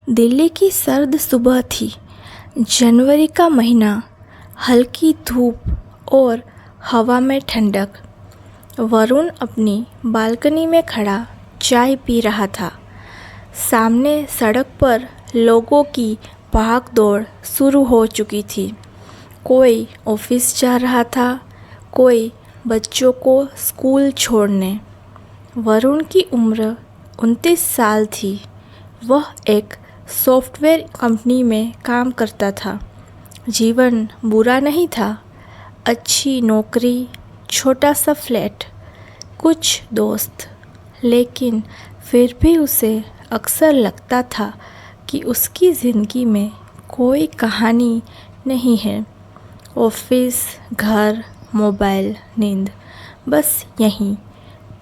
दिल्ली की सर्द सुबह थी। जनवरी का महीना, हल्की धूप और हवा में ठंडक। वरुण अपनी बालकनी में खड़ा चाय पी रहा था। सामने सड़क पर लोगों की भाग दौड़ शुरू हो चुकी थी। कोई ऑफिस जा रहा था, कोई बच्चों को स्कूल छोड़ने। वरुण की उम्र 29 साल थी। वह एक सॉफ्टवेयर कंपनी में काम करता था। जीवन बुरा नहीं था। अच्छी नौकरी, छोटा सा फ्लैट, कुछ दोस्त। लेकिन फिर भी उसे अक्सर लगता था कि उसकी ज़िंदगी में कोई कहानी नहीं है। ऑफिस, घर, मोबाइल, नींद, बस यहीं।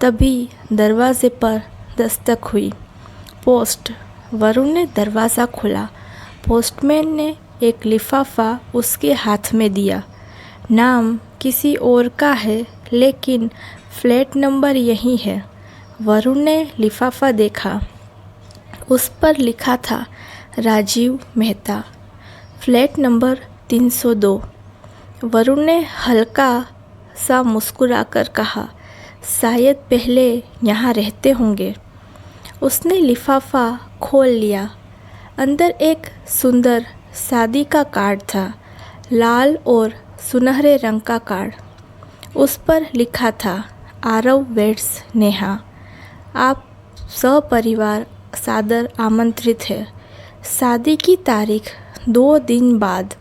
तभी दरवाजे पर दस्तक हुई। पोस्ट। वरुण ने दरवाज़ा खोला। पोस्टमैन ने एक लिफाफा उसके हाथ में दिया। नाम किसी और का है, लेकिन फ्लैट नंबर यही है। वरुण ने लिफाफा देखा। उस पर लिखा था राजीव मेहता, फ्लैट नंबर 302। वरुण ने हल्का सा मुस्कुराकर कहा, शायद पहले यहाँ रहते होंगे। उसने लिफाफा खोल लिया। अंदर एक सुंदर शादी का कार्ड था, लाल और सुनहरे रंग का कार्ड। उस पर लिखा था, आरव वेड्स नेहा, आप सपरिवार सादर आमंत्रित है। शादी की तारीख 2 दिन बाद।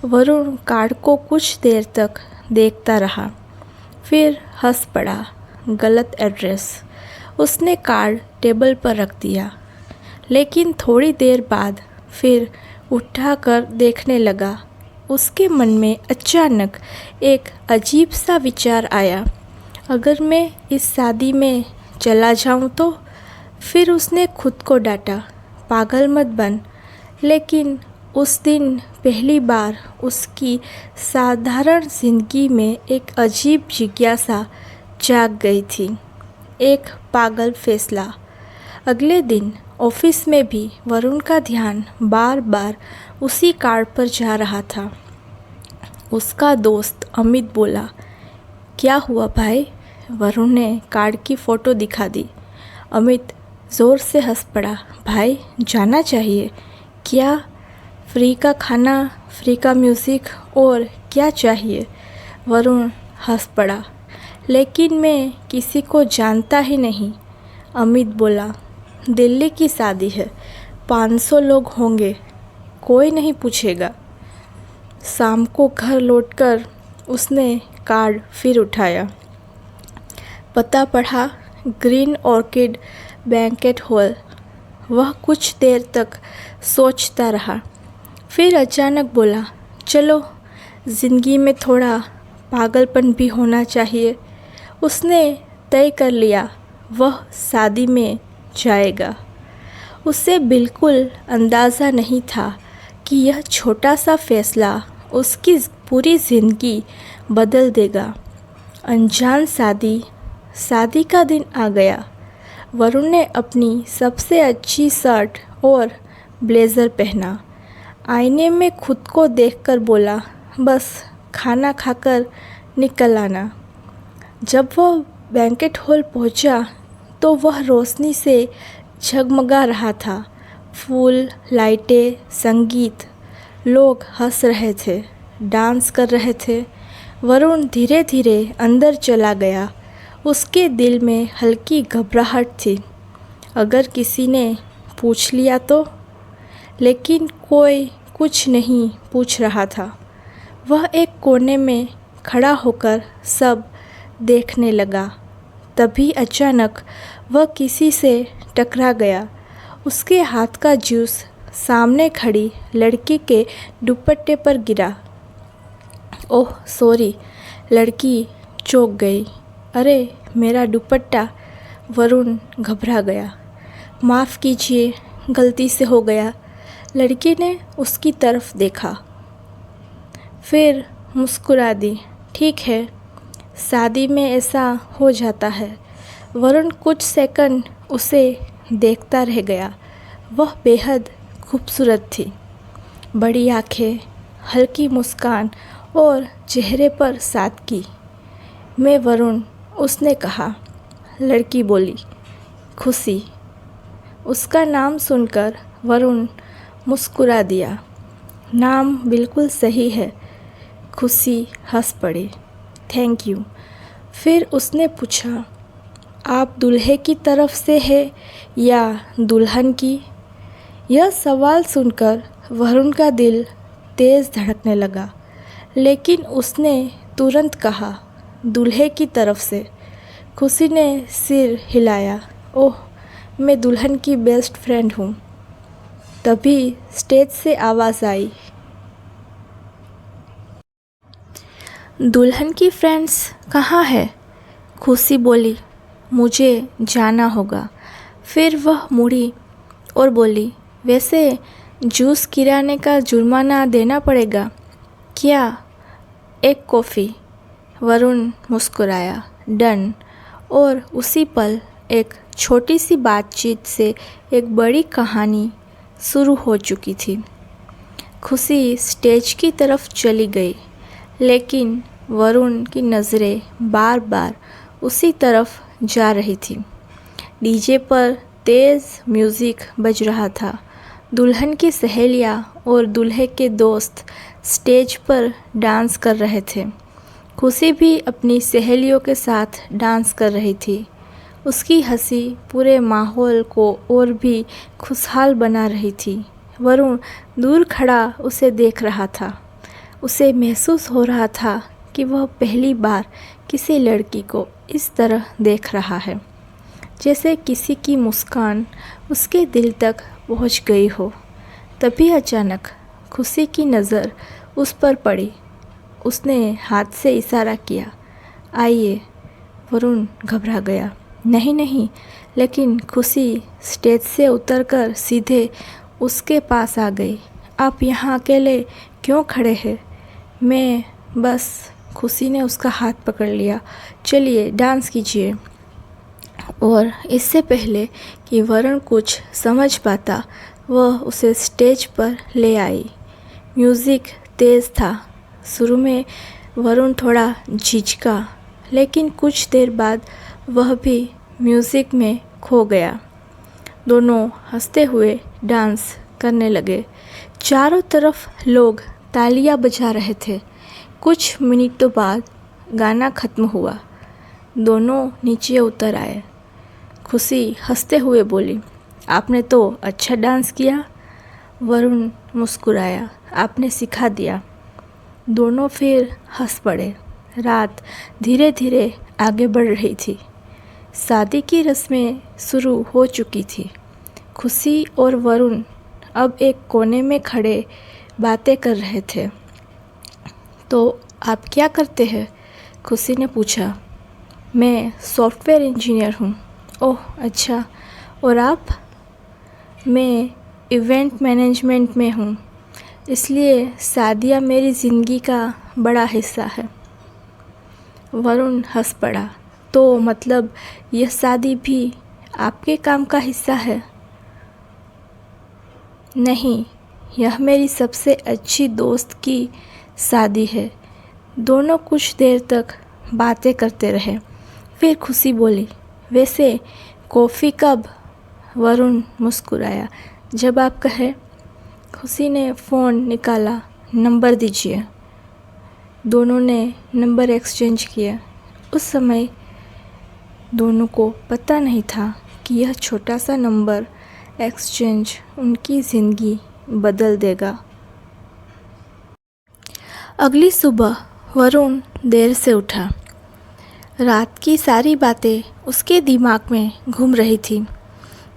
वरुण कार्ड को कुछ देर तक देखता रहा, फिर हंस पड़ा। गलत एड्रेस। उसने कार्ड टेबल पर रख दिया, लेकिन थोड़ी देर बाद फिर उठाकर देखने लगा। उसके मन में अचानक एक अजीब सा विचार आया, अगर मैं इस शादी में चला जाऊं तो? फिर उसने खुद को डांटा, पागल मत बन। लेकिन उस दिन पहली बार उसकी साधारण जिंदगी में एक अजीब जिज्ञासा जाग गई थी। एक पागल फैसला। अगले दिन ऑफिस में भी वरुण का ध्यान बार बार उसी कार्ड पर जा रहा था। उसका दोस्त अमित बोला, क्या हुआ भाई? वरुण ने कार्ड की फ़ोटो दिखा दी। अमित ज़ोर से हंस पड़ा, भाई जाना चाहिए। क्या? फ्री का खाना, फ्री का म्यूज़िक, और क्या चाहिए? वरुण हंस पड़ा, लेकिन मैं किसी को जानता ही नहीं। अमित बोला, दिल्ली की शादी है, 500 लोग होंगे, कोई नहीं पूछेगा। शाम को घर लौटकर उसने कार्ड फिर उठाया। पता पढ़ा, ग्रीन ऑर्किड बैंकेट हॉल। वह कुछ देर तक सोचता रहा, फिर अचानक बोला, चलो, ज़िंदगी में थोड़ा पागलपन भी होना चाहिए। उसने तय कर लिया, वह शादी में जाएगा। उसे बिल्कुल अंदाज़ा नहीं था कि यह छोटा सा फैसला उसकी पूरी ज़िंदगी बदल देगा। अनजान शादी। शादी का दिन आ गया। वरुण ने अपनी सबसे अच्छी शर्ट और ब्लेज़र पहना। आईने में खुद को देखकर बोला, बस खाना खाकर निकल आना। जब वह बैंकेट हॉल पहुंचा, तो वह रोशनी से झगमगा रहा था। फूल, लाइटें, संगीत। लोग हंस रहे थे, डांस कर रहे थे। वरुण धीरे धीरे अंदर चला गया। उसके दिल में हल्की घबराहट थी, अगर किसी ने पूछ लिया तो? लेकिन कोई कुछ नहीं पूछ रहा था। वह एक कोने में खड़ा होकर सब देखने लगा। तभी अचानक वह किसी से टकरा गया। उसके हाथ का जूस सामने खड़ी लड़की के दुपट्टे पर गिरा। Oh sorry. लड़की चौंक गई। अरे मेरा दुपट्टा। वरुण घबरा गया। माफ़ कीजिए, गलती से हो गया। लड़की ने उसकी तरफ देखा, फिर मुस्कुरा दी। ठीक है, शादी में ऐसा हो जाता है। वरुण कुछ सेकंड उसे देखता रह गया। वह बेहद खूबसूरत थी। बड़ी आंखें, हल्की मुस्कान और चेहरे पर सादगी। मैं वरुण, उसने कहा। लड़की बोली, खुशी। उसका नाम सुनकर वरुण मुस्कुरा दिया। नाम बिल्कुल सही है। खुशी हंस पड़ी। Thank you. फिर उसने पूछा, आप दूल्हे की तरफ से है या दुल्हन की? यह सवाल सुनकर वरुण का दिल तेज़ धड़कने लगा, लेकिन उसने तुरंत कहा, दूल्हे की तरफ से। खुशी ने सिर हिलाया। ओह, मैं दुल्हन की बेस्ट फ्रेंड हूँ। तभी स्टेज से आवाज़ आई, दुल्हन की फ्रेंड्स कहाँ है? खुशी बोली, मुझे जाना होगा। फिर वह मुड़ी और बोली, वैसे जूस गिराने का जुर्माना देना पड़ेगा क्या? एक कॉफ़ी। वरुण मुस्कुराया। डन। और उसी पल एक छोटी सी बातचीत से एक बड़ी कहानी शुरू हो चुकी थी। खुशी स्टेज की तरफ चली गई, लेकिन वरुण की नज़रें बार बार उसी तरफ जा रही थी। डीजे पर तेज़ म्यूज़िक बज रहा था। दुल्हन की सहेलियाँ और दूल्हे के दोस्त स्टेज पर डांस कर रहे थे। खुशी भी अपनी सहेलियों के साथ डांस कर रही थी। उसकी हंसी पूरे माहौल को और भी खुशहाल बना रही थी। वरुण दूर खड़ा उसे देख रहा था। उसे महसूस हो रहा था कि वह पहली बार किसी लड़की को इस तरह देख रहा है, जैसे किसी की मुस्कान उसके दिल तक पहुंच गई हो। तभी अचानक खुशी की नज़र उस पर पड़ी। उसने हाथ से इशारा किया, आइए। वरुण घबरा गया। नहीं नहीं, लेकिन खुशी स्टेज से उतरकर सीधे उसके पास आ गई। आप यहाँ अकेले क्यों खड़े हैं? मैं बस। खुशी ने उसका हाथ पकड़ लिया। चलिए डांस कीजिए। और इससे पहले कि वरुण कुछ समझ पाता, वह उसे स्टेज पर ले आई। म्यूज़िक तेज़ था। शुरू में वरुण थोड़ा झिझका, लेकिन कुछ देर बाद वह भी म्यूज़िक में खो गया। दोनों हंसते हुए डांस करने लगे। चारों तरफ लोग तालियां बजा रहे थे। कुछ मिनटों बाद गाना ख़त्म हुआ। दोनों नीचे उतर आए। खुशी हंसते हुए बोली, आपने तो अच्छा डांस किया। वरुण मुस्कुराया, आपने सिखा दिया। दोनों फिर हंस पड़े। रात धीरे धीरे आगे बढ़ रही थी। शादी की रस्में शुरू हो चुकी थी। खुशी और वरुण अब एक कोने में खड़े बातें कर रहे थे। तो आप क्या करते हैं? खुशी ने पूछा। मैं सॉफ्टवेयर इंजीनियर हूँ। ओह अच्छा, और आप? मैं इवेंट मैनेजमेंट में हूँ, इसलिए शादियाँ मेरी ज़िंदगी का बड़ा हिस्सा है। वरुण हंस पड़ा। तो मतलब यह शादी भी आपके काम का हिस्सा है? नहीं, यह मेरी सबसे अच्छी दोस्त की शादी है। दोनों कुछ देर तक बातें करते रहे। फिर खुशी बोली, वैसे कॉफ़ी कब? वरुण मुस्कुराया, जब आप कहें। खुशी ने फ़ोन निकाला, नंबर दीजिए। दोनों ने नंबर एक्सचेंज किया। उस समय दोनों को पता नहीं था कि यह छोटा सा नंबर एक्सचेंज उनकी ज़िंदगी बदल देगा। अगली सुबह वरुण देर से उठा। रात की सारी बातें उसके दिमाग में घूम रही थी।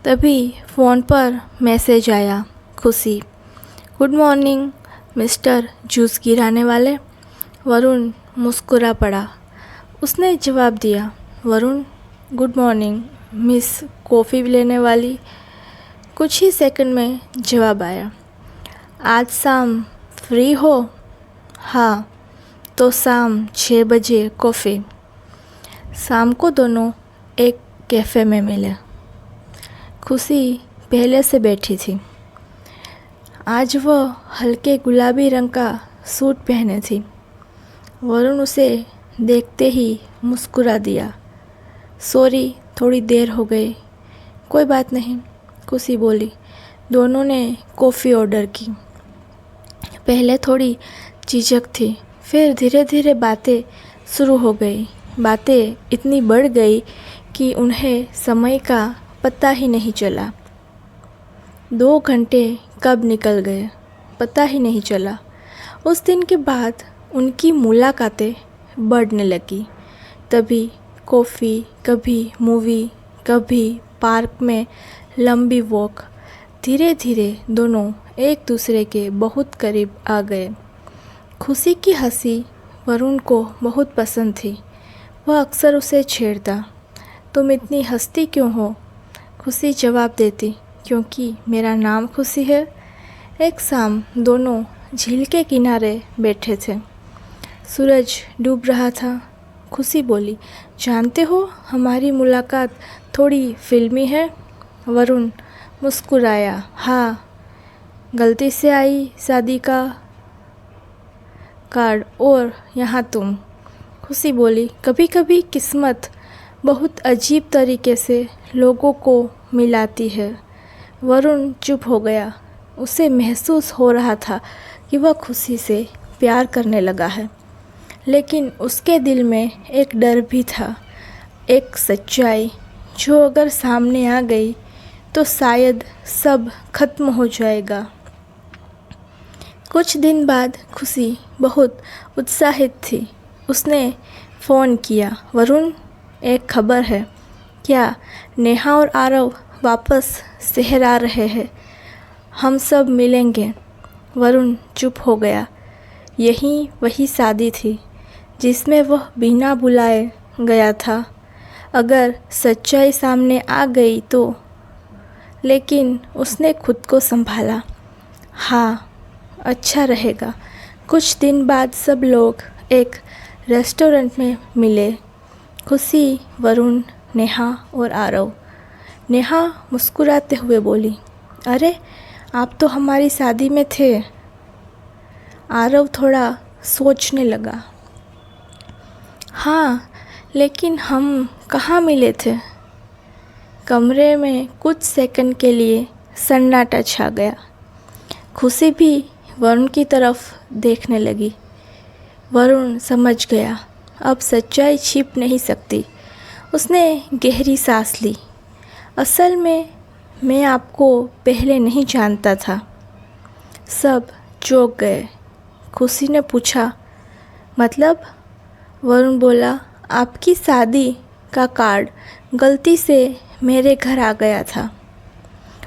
तभी फ़ोन पर मैसेज आया, खुशी, गुड मॉर्निंग मिस्टर जूस गिराने वाले। वरुण मुस्कुरा पड़ा। उसने जवाब दिया, Varun, good morning miss coffee लेने वाली। कुछ ही सेकंड में जवाब आया, आज शाम फ्री हो? हाँ, तो शाम 6 बजे कॉफ़ी। शाम को दोनों एक कैफ़े में मिले। खुशी पहले से बैठी थी। आज वह हल्के गुलाबी रंग का सूट पहने थी। वरुण उसे देखते ही मुस्कुरा दिया। सॉरी, थोड़ी देर हो गई। कोई बात नहीं, खुशी बोली। दोनों ने कॉफ़ी ऑर्डर की। पहले थोड़ी झिझक थी, फिर धीरे धीरे बातें शुरू हो गई। बातें इतनी बढ़ गई कि उन्हें समय का पता ही नहीं चला। 2 घंटे कब निकल गए पता ही नहीं चला। उस दिन के बाद उनकी मुलाकातें बढ़ने लगी। तभी कॉफ़ी, कभी मूवी, कभी पार्क में लंबी वॉक। धीरे धीरे दोनों एक दूसरे के बहुत करीब आ गए। खुशी की हंसी वरुण को बहुत पसंद थी। वह अक्सर उसे छेड़ता। तुम इतनी हंसती क्यों हो? खुशी जवाब देती, क्योंकि मेरा नाम खुशी है। एक शाम दोनों झील के किनारे बैठे थे। सूरज डूब रहा था। खुशी बोली, जानते हो हमारी मुलाकात थोड़ी फिल्मी है। वरुण मुस्कुराया, हाँ, गलती से आई शादी का कार्ड और यहाँ तुम। खुशी बोली, कभी कभी किस्मत बहुत अजीब तरीके से लोगों को मिलाती है। वरुण चुप हो गया। उसे महसूस हो रहा था कि वह खुशी से प्यार करने लगा है, लेकिन उसके दिल में एक डर भी था, एक सच्चाई जो अगर सामने आ गई तो शायद सब खत्म हो जाएगा। कुछ दिन बाद खुशी बहुत उत्साहित थी। उसने फ़ोन किया, वरुण, एक खबर है। क्या? नेहा और आरव वापस शहर आ रहे हैं। हम सब मिलेंगे। वरुण चुप हो गया। यही वही शादी थी जिसमें वह बिना बुलाए गया था। अगर सच्चाई सामने आ गई तो। लेकिन उसने खुद को संभाला। हाँ, अच्छा रहेगा। कुछ दिन बाद सब लोग एक रेस्टोरेंट में मिले। खुशी, वरुण, नेहा और आरव। नेहा मुस्कुराते हुए बोली, अरे आप तो हमारी शादी में थे। आरव थोड़ा सोचने लगा। हाँ, लेकिन हम कहाँ मिले थे? कमरे में कुछ सेकंड के लिए सन्नाटा छा गया। खुशी भी वरुण की तरफ देखने लगी। वरुण समझ गया, अब सच्चाई छिप नहीं सकती। उसने गहरी सांस ली। असल में मैं आपको पहले नहीं जानता था। सब चौंक गए। खुशी ने पूछा, मतलब? वरुण बोला, आपकी शादी का कार्ड गलती से मेरे घर आ गया था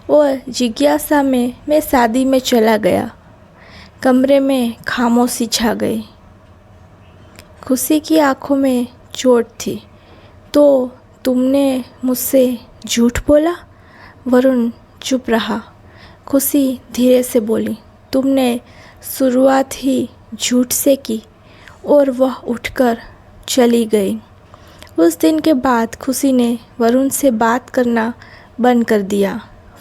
और जिज्ञासा में मैं शादी में चला गया। कमरे में खामोशी छा गई। खुशी की आंखों में चोट थी। तो तुमने मुझसे झूठ बोला? वरुण चुप रहा। खुशी धीरे से बोली, तुमने शुरुआत ही झूठ से की। और वह उठकर चली गई। उस दिन के बाद खुशी ने वरुण से बात करना बंद कर दिया।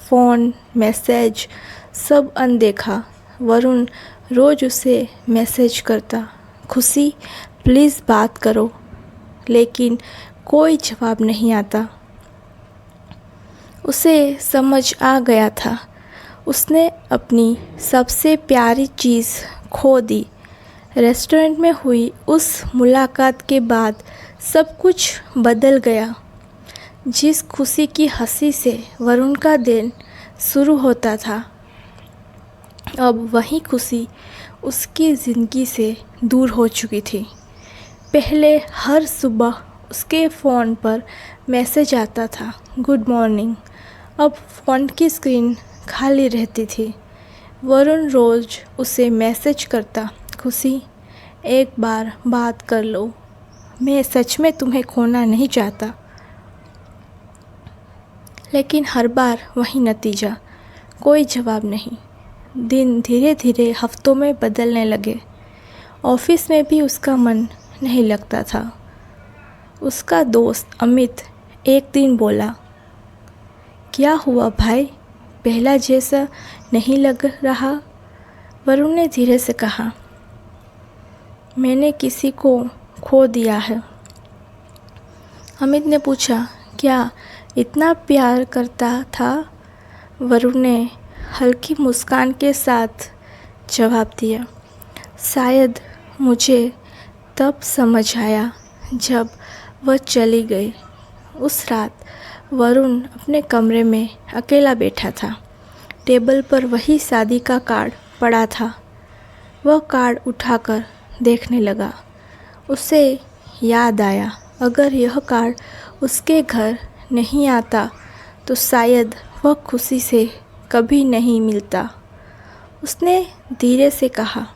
फ़ोन, मैसेज सब अनदेखा। वरुण रोज़ उसे मैसेज करता, खुशी प्लीज़ बात करो, लेकिन कोई जवाब नहीं आता। उसे समझ आ गया था, उसने अपनी सबसे प्यारी चीज़ खो दी। रेस्टोरेंट में हुई उस मुलाकात के बाद सब कुछ बदल गया। जिस खुशी की हंसी से वरुण का दिन शुरू होता था, अब वही खुशी उसकी ज़िंदगी से दूर हो चुकी थी। पहले हर सुबह उसके फ़ोन पर मैसेज आता था, गुड मॉर्निंग। अब फ़ोन की स्क्रीन खाली रहती थी। वरुण रोज़ उसे मैसेज करता, खुशी एक बार बात कर लो, मैं सच में तुम्हें खोना नहीं चाहता। लेकिन हर बार वही नतीजा, कोई जवाब नहीं। दिन धीरे धीरे हफ्तों में बदलने लगे। ऑफिस में भी उसका मन नहीं लगता था। उसका दोस्त अमित एक दिन बोला, क्या हुआ भाई, पहला जैसा नहीं लग रहा। वरुण ने धीरे से कहा, मैंने किसी को खो दिया है। अमित ने पूछा, क्या इतना प्यार करता था? वरुण ने हल्की मुस्कान के साथ जवाब दिया, शायद मुझे तब समझ आया जब वह चली गई। उस रात वरुण अपने कमरे में अकेला बैठा था। टेबल पर वही शादी का कार्ड पड़ा था। वह कार्ड उठाकर देखने लगा। उसे याद आया, अगर यह कार्ड उसके घर नहीं आता तो शायद वह खुशी से कभी नहीं मिलता। उसने धीरे से कहा,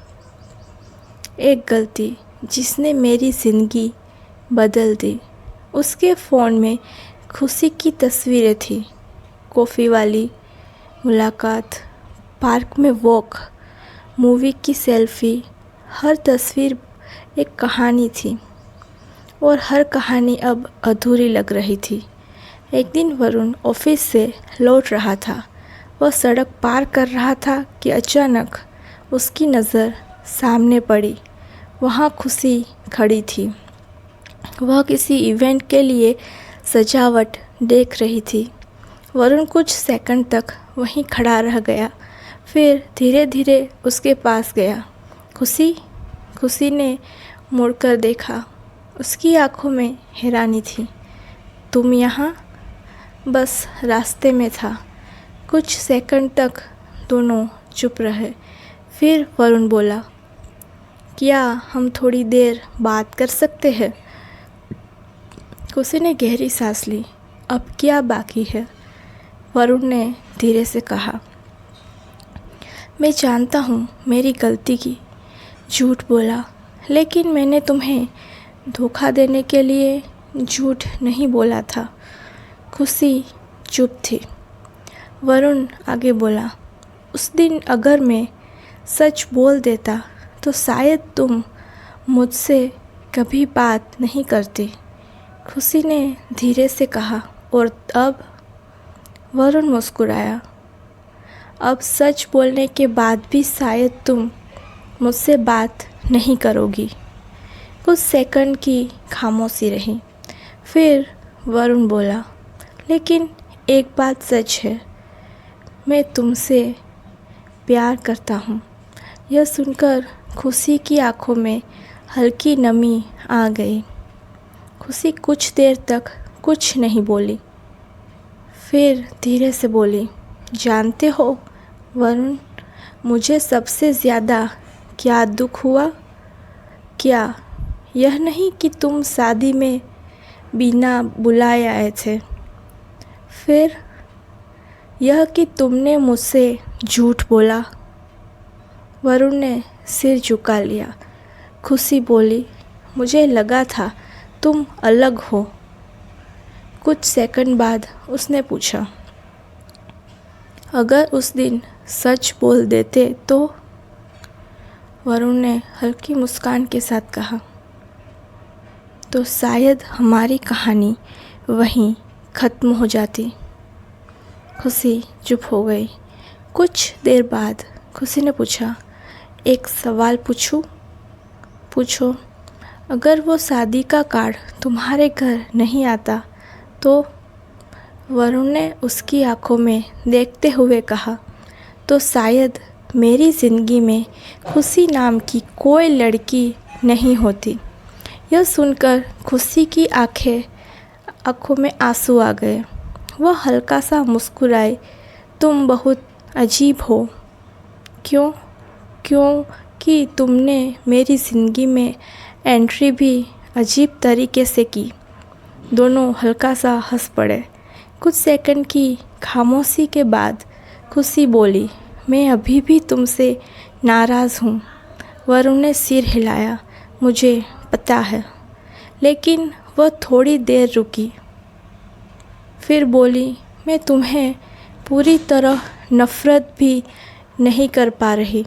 एक गलती जिसने मेरी ज़िंदगी बदल दी। उसके फ़ोन में खुशी की तस्वीरें थी, कॉफ़ी वाली मुलाकात, पार्क में वॉक, मूवी की सेल्फ़ी। हर तस्वीर एक कहानी थी और हर कहानी अब अधूरी लग रही थी। एक दिन वरुण ऑफिस से लौट रहा था। वह सड़क पार कर रहा था कि अचानक उसकी नज़र सामने पड़ी। वहाँ खुशी खड़ी थी। वह किसी इवेंट के लिए सजावट देख रही थी। वरुण कुछ सेकंड तक वहीं खड़ा रह गया, फिर धीरे धीरे उसके पास गया। खुशी ने मुड़कर देखा। उसकी आंखों में हैरानी थी। तुम यहाँ? बस रास्ते में था। कुछ सेकंड तक दोनों चुप रहे। फिर वरुण बोला, क्या हम थोड़ी देर बात कर सकते हैं? खुशी ने गहरी सांस ली। अब क्या बाकी है? वरुण ने धीरे से कहा, मैं जानता हूँ मेरी गलती की, झूठ बोला, लेकिन मैंने तुम्हें धोखा देने के लिए झूठ नहीं बोला था। खुशी चुप थी। वरुण आगे बोला, उस दिन अगर मैं सच बोल देता तो शायद तुम मुझसे कभी बात नहीं करती। खुशी ने धीरे से कहा, और अब? वरुण मुस्कुराया, अब सच बोलने के बाद भी शायद तुम मुझसे बात नहीं करोगी। कुछ सेकंड की खामोशी रही। फिर वरुण बोला, लेकिन एक बात सच है, मैं तुमसे प्यार करता हूँ। यह सुनकर खुशी की आंखों में हल्की नमी आ गई। खुशी कुछ देर तक कुछ नहीं बोली, फिर धीरे से बोली, जानते हो वरुण, मुझे सबसे ज़्यादा क्या दुख हुआ? क्या यह नहीं कि तुम शादी में बिना बुलाए आए थे, फिर यह कि तुमने मुझसे झूठ बोला। वरुण ने सिर झुका लिया। खुशी बोली, मुझे लगा था तुम अलग हो। कुछ सेकंड बाद उसने पूछा, अगर उस दिन सच बोल देते तो? वरुण ने हल्की मुस्कान के साथ कहा, तो शायद हमारी कहानी वहीं ख़त्म हो जाती। खुशी चुप हो गई। कुछ देर बाद खुशी ने पूछा, एक सवाल पूछूं? पूछो। अगर वो शादी का कार्ड तुम्हारे घर नहीं आता तो? वरुण ने उसकी आंखों में देखते हुए कहा, तो शायद मेरी ज़िंदगी में खुशी नाम की कोई लड़की नहीं होती। यह सुनकर खुशी की आंखों में आंसू आ गए। वह हल्का सा मुस्कुराई, तुम बहुत अजीब हो। क्यों? क्योंकि तुमने मेरी ज़िंदगी में एंट्री भी अजीब तरीके से की। दोनों हल्का सा हंस पड़े। कुछ सेकंड की खामोशी के बाद खुशी बोली, मैं अभी भी तुमसे नाराज़ हूँ। वरुण ने सिर हिलाया, मुझे पता है। लेकिन वह थोड़ी देर रुकी, फिर बोली, मैं तुम्हें पूरी तरह नफ़रत भी नहीं कर पा रही।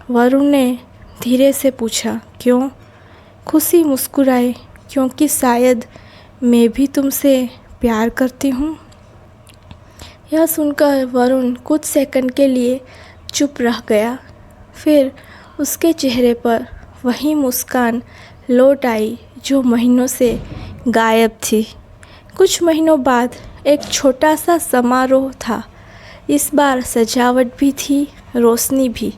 वरुण ने धीरे से पूछा, क्यों? खुशी मुस्कुराई, क्योंकि शायद मैं भी तुमसे प्यार करती हूँ। यह सुनकर वरुण कुछ सेकंड के लिए चुप रह गया। फिर उसके चेहरे पर वही मुस्कान लौट आई जो महीनों से गायब थी। कुछ महीनों बाद एक छोटा सा समारोह था। इस बार सजावट भी थी, रोशनी भी,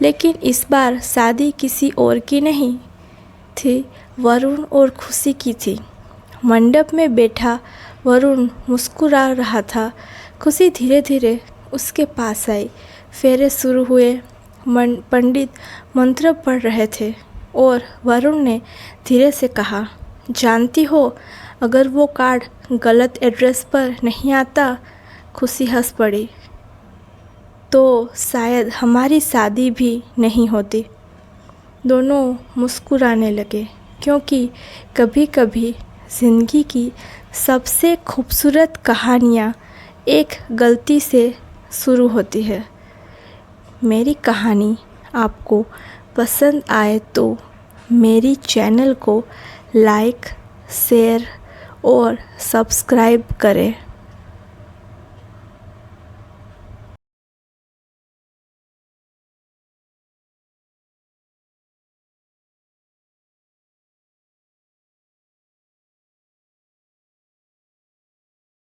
लेकिन इस बार शादी किसी और की नहीं थी, वरुण और खुशी की थी। मंडप में बैठा वरुण मुस्कुरा रहा था। खुशी धीरे धीरे उसके पास आई। फेरे शुरू हुए। पंडित मंत्र पढ़ रहे थे और वरुण ने धीरे से कहा, जानती हो, अगर वो कार्ड गलत एड्रेस पर नहीं आता। खुशी हंस पड़ी। तो शायद हमारी शादी भी नहीं होती। दोनों मुस्कुराने लगे, क्योंकि कभी कभी ज़िंदगी की सबसे खूबसूरत कहानियाँ एक गलती से शुरू होती है। मेरी कहानी आपको पसंद आए तो मेरी चैनल को लाइक, शेयर और सब्सक्राइब करें।